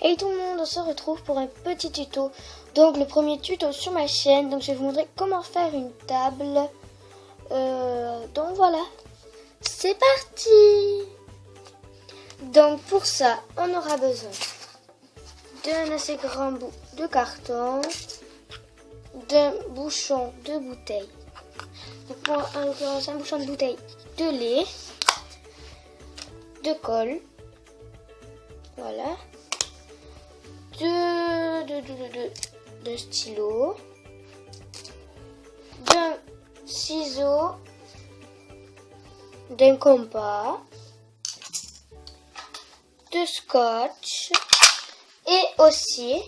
Et tout le monde, on se retrouve pour un petit tuto. Donc le premier tuto sur ma chaîne. Donc je vais vous montrer comment faire une table. Donc voilà, c'est parti. Donc pour ça, on aura besoin d'un assez grand bout de carton, d'un bouchon de bouteille. Donc moi, en l'occurrence, un bouchon de bouteille de lait, de colle, voilà, de stylo, d'un ciseau, d'un compas, de scotch et aussi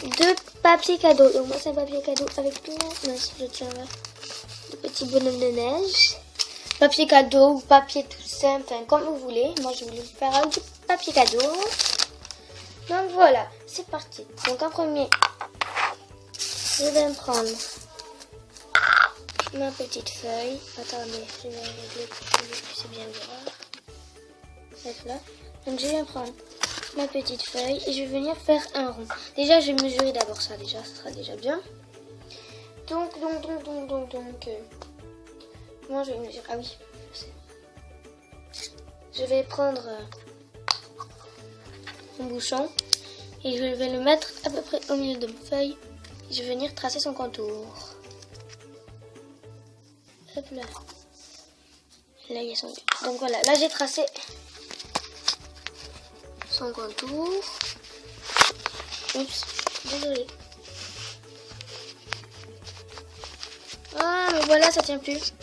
de papier cadeau. Donc moi c'est un papier cadeau avec tout. Mince, je tiens là. De petits bonhommes de neige. Papier cadeau ou papier tout simple, enfin comme vous voulez. Moi je voulais faire un petit papier cadeau. Donc voilà, c'est parti. Donc en premier, je vais me prendre ma petite feuille. Attendez, je vais régler pour que vous puissiez bien voir. Là. Donc je vais prendre ma petite feuille et je vais venir faire un rond. Déjà je vais mesurer d'abord ça, déjà ça sera déjà bien. Donc moi je vais mesurer, ah oui, je vais prendre mon bouchon et je vais le mettre à peu près au milieu de ma feuille. Je vais venir tracer son contour. Hop là. Là il y a son... Donc voilà, là j'ai tracé son contour. Oups, désolé. Ah, mais voilà, ça tient plus.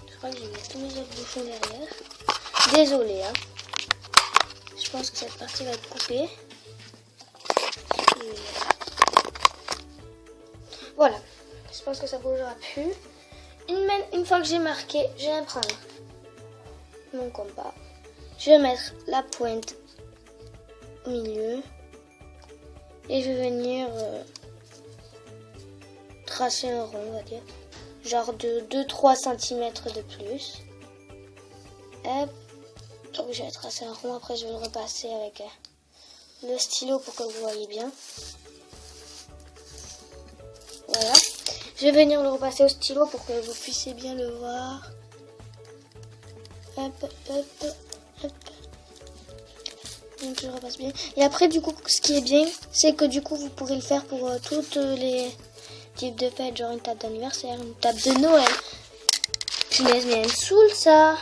Je crois que je vais mettre tous mes autres bouchons derrière. Désolé, hein. Je pense que cette partie va être coupée. Et... voilà. Je pense que ça bougera plus. Une fois que j'ai marqué, je vais prendre mon compas. Je vais mettre la pointe au milieu. Et je vais venir tracer un rond, on va dire. Genre de 2-3 cm de plus. Hop. Donc je vais tracer un rond. Après je vais le repasser avec le stylo pour que vous voyez bien. Voilà. Je vais venir le repasser au stylo pour que vous puissiez bien le voir. Hop, hop, hop. Donc je repasse bien. Et après du coup, ce qui est bien, c'est que du coup vous pourrez le faire pour toutes les types de fêtes, genre une table d'anniversaire, une table de Noël. Punaise, mais elle me saoule ça.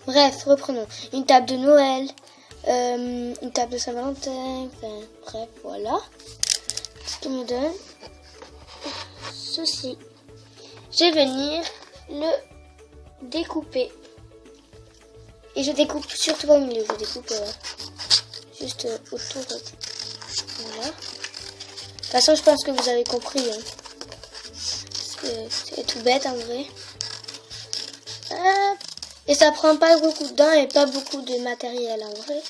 Bref, reprenons. Une table de Noël, une table de Saint-Valentin, enfin bref, voilà. Ce qui me donne ceci. Je vais venir le découper. Et je découpe surtout pas au milieu, je découpe juste autour. Voilà. De toute façon, je pense que vous avez compris. Hein. C'est tout bête en vrai. Et ça prend pas beaucoup de dents et pas beaucoup de matériel en vrai.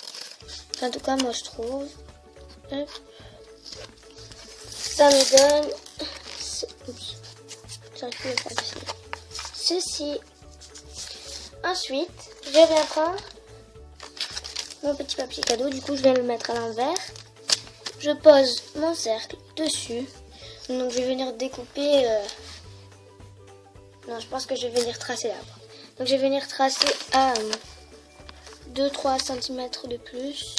En tout cas, moi je trouve. Ça me donne... oups. J'arrive plus à faire ceci. Ensuite, je vais prendre mon petit papier cadeau. Du coup, je vais le mettre à l'envers. Je pose mon cercle dessus. Donc, je vais venir découper... non, je pense que je vais venir tracer là. Donc, je vais venir tracer à 2-3 cm de plus.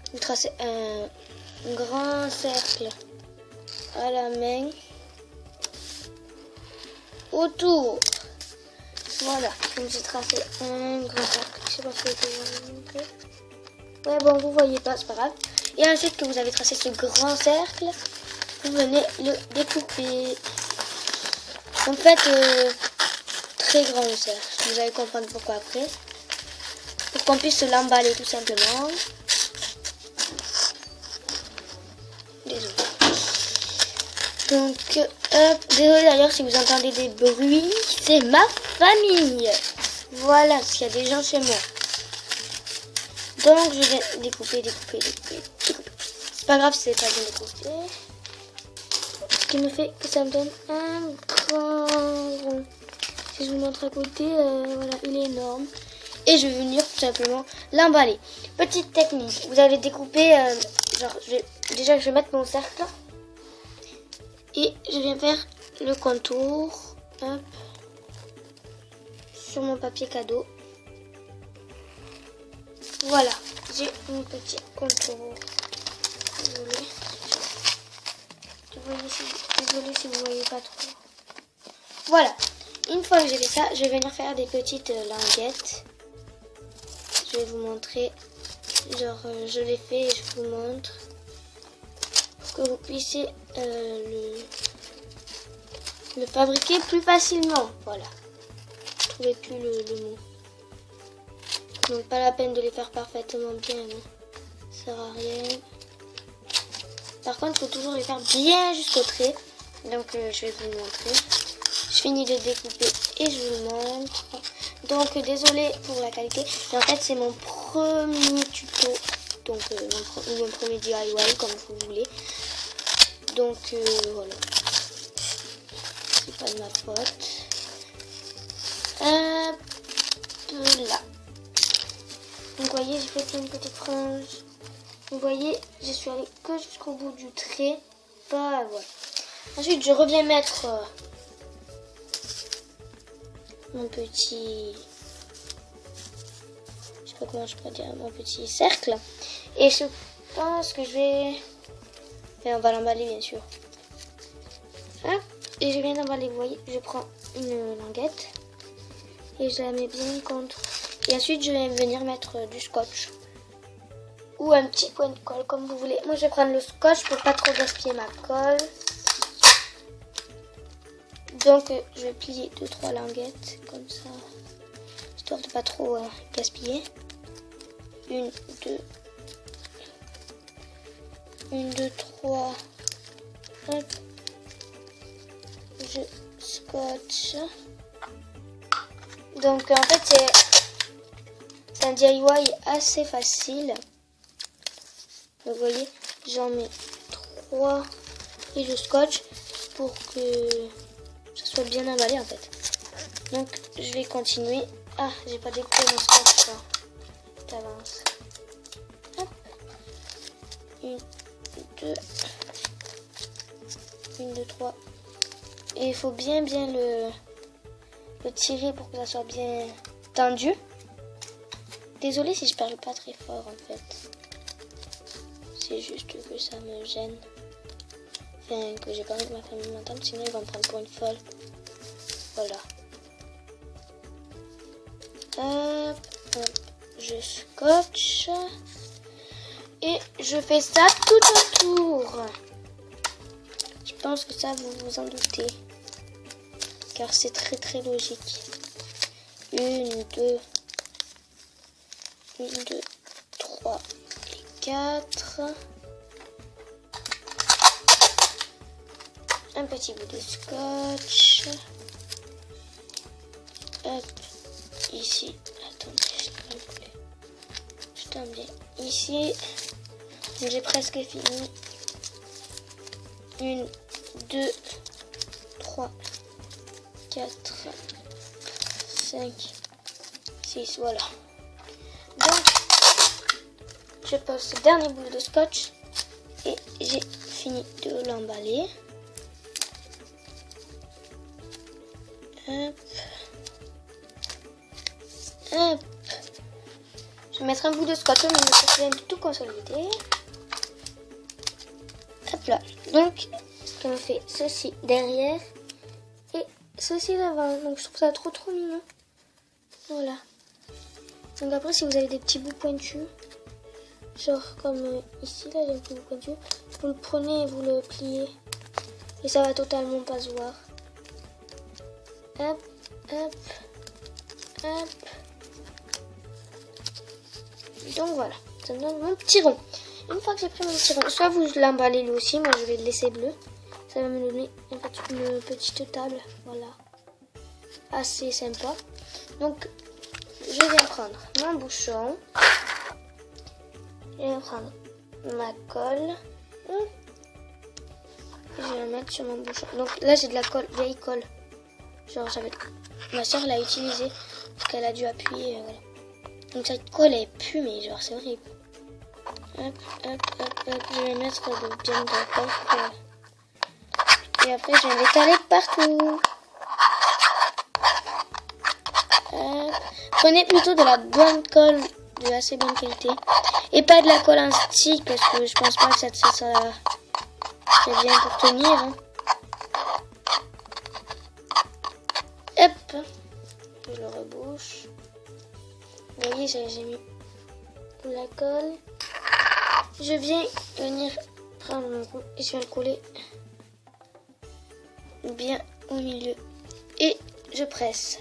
Je vais tracer un grand cercle à la main. Autour. Voilà, donc j'ai tracé un grand cercle. Je sais pas si vous pouvez montrer. Ouais, bon, vous voyez pas, c'est pas grave. Et ensuite que vous avez tracé ce grand cercle, vous venez le découper. En fait, très grand le cercle. Vous allez comprendre pourquoi après. Pour qu'on puisse l'emballer tout simplement. Désolé. Donc, désolé d'ailleurs si vous entendez des bruits, c'est ma famille. Voilà, parce qu'il y a des gens chez moi. Donc, je vais découper. C'est pas grave si c'est pas bien découpé. Ce qui me fait que ça me donne un grand rond. Si je vous montre à côté, voilà, il est énorme. Et je vais venir tout simplement l'emballer. Petite technique, vous allez découper, déjà je vais mettre mon cercle. Et je viens faire le contour, hop, sur mon papier cadeau. Voilà, j'ai mon petit contour. Désolée si vous voyez pas trop. Voilà, une fois que j'ai fait ça, je vais venir faire des petites languettes. Je vais vous montrer, je l'ai fait et je vous montre pour que vous puissiez le fabriquer plus facilement. Voilà, je trouvais plus le mot. Donc pas la peine de les faire parfaitement bien, hein. Ça sert à rien. Par contre, il faut toujours les faire bien jusqu'au trait. Donc je vais vous le montrer. Je finis de découper et je vous le montre. Donc désolé pour la qualité. Mais en fait c'est mon premier tuto. Donc mon premier DIY comme vous voulez. Donc voilà. C'est pas de ma faute. Hop là. Donc vous voyez, j'ai fait une petite frange. Vous voyez, je suis allée que jusqu'au bout du trait. Bah voilà. Ensuite, je reviens mettre mon petit... Je sais pas comment je pourrais dire, mon petit cercle. Et je pense que je vais... Et on va l'emballer bien sûr. Hein? Et je viens d'emballer, vous voyez, je prends une languette. Et je la mets bien contre. Et ensuite, je vais venir mettre du scotch. Ou un petit point de colle, comme vous voulez. Moi, je vais prendre le scotch pour pas trop gaspiller ma colle. Donc, je vais plier 2-3 languettes, comme ça. Histoire de pas trop gaspiller. 1, 2, 3. Hop. Je scotch. Donc, en fait, c'est un DIY assez facile. Vous voyez, j'en mets 3 et je scotche pour que ça soit bien emballé en fait. Donc je vais continuer. Ah, j'ai pas découpé mon scotch d'avance. 1, 2, 3. Et il faut bien le tirer pour que ça soit bien tendu. Désolée si je parle pas très fort en fait. C'est juste que ça me gêne. Enfin, que j'ai pas envie que ma famille m'entende, sinon ils vont me prendre pour une folle. Voilà. Hop, hop, je scotche. Et je fais ça tout autour. Je pense que ça, vous vous en doutez. Car c'est très logique. 1, 2, 3 et 4. Un petit bout de scotch. Hop, ici. Attendez, je tombe bien ici. J'ai presque fini. 1, 2, 3, 4, 5, 6, voilà. Donc, je pose ce dernier bout de scotch et j'ai fini de l'emballer. Hop. Hop. Je vais mettre un bout de scotch au milieu pour que je vienne tout consolider. Hop là. Donc, ça me fait ceci derrière et ceci devant. Donc, je trouve ça trop mignon. Voilà. Donc après, si vous avez des petits bouts pointus, genre comme ici, là, j'ai un petit bout pointu, vous le prenez et vous le pliez. Et ça va totalement pas se voir. Hop, hop, hop. Donc voilà, ça me donne mon petit rond. Une fois que j'ai pris mon petit rond, soit vous l'emballez lui aussi, moi je vais le laisser bleu. Ça va me donner en fait une petite table, voilà. Assez sympa. Donc, je vais prendre mon bouchon. Je vais prendre ma colle. Je vais la mettre sur mon bouchon. Donc là j'ai de la colle, vieille colle. Genre ma soeur l'a utilisée parce qu'elle a dû appuyer. Voilà. Donc cette colle est pue, mais genre c'est horrible. Hop, hop, hop, hop. Je vais mettre bien de la colle. Et après je vais l'étaler partout. Hop. Prenez plutôt de la bonne colle de assez bonne qualité. Et pas de la colle en stick parce que je pense pas que ça c'est bien pour tenir. Hein. Hop. Je le rebouche. Vous voyez, j'ai mis de la colle. Je viens venir prendre mon coup et je viens le coller bien au milieu. Et je presse.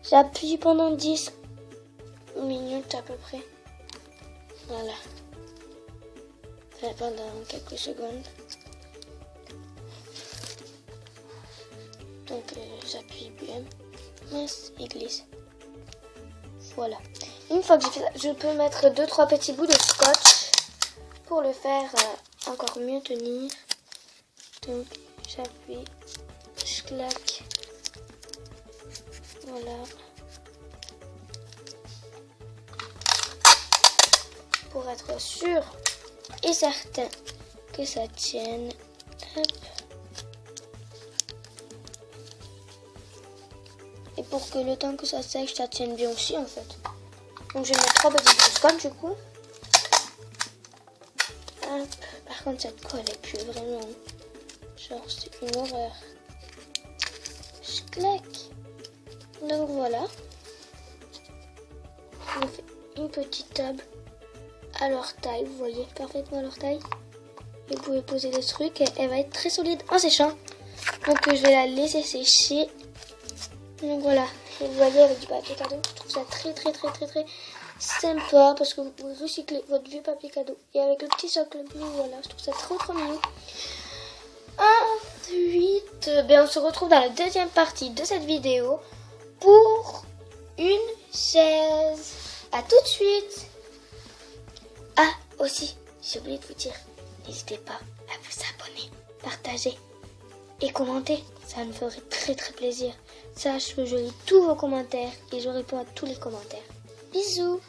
J'appuie pendant 10 minutes à peu près. Voilà. Pendant quelques secondes. Donc j'appuie bien. Mince, il glisse. Voilà. Une fois que j'ai fait ça, je peux mettre 2-3 petits bouts de scotch pour le faire encore mieux tenir. Donc j'appuie, je claque. Voilà. Pour être sûr et certain que ça tienne. Hop. Et pour que le temps que ça sèche, ça tienne bien aussi en fait. Donc je vais mettre 3 petits bouts de scotch du coup. Hop. Par contre cette colle est plus vraiment. Genre c'est une horreur. Je claque. Donc voilà. Je fais une petite table à leur taille, vous voyez, parfaitement à leur taille. Et vous pouvez poser des trucs et elle va être très solide en séchant. Donc je vais la laisser sécher. Donc voilà, et vous voyez avec du papier cadeau, je trouve ça très sympa parce que vous pouvez recycler votre vieux papier cadeau. Et avec le petit socle bleu, voilà, je trouve ça trop mignon. Ensuite, on se retrouve dans la deuxième partie de cette vidéo pour une chaise. À tout de suite. Ah, aussi, j'ai oublié de vous dire, n'hésitez pas à vous abonner, partager et commenter. Ça me ferait très plaisir. Sache que je lis tous vos commentaires et je réponds à tous les commentaires. Bisous.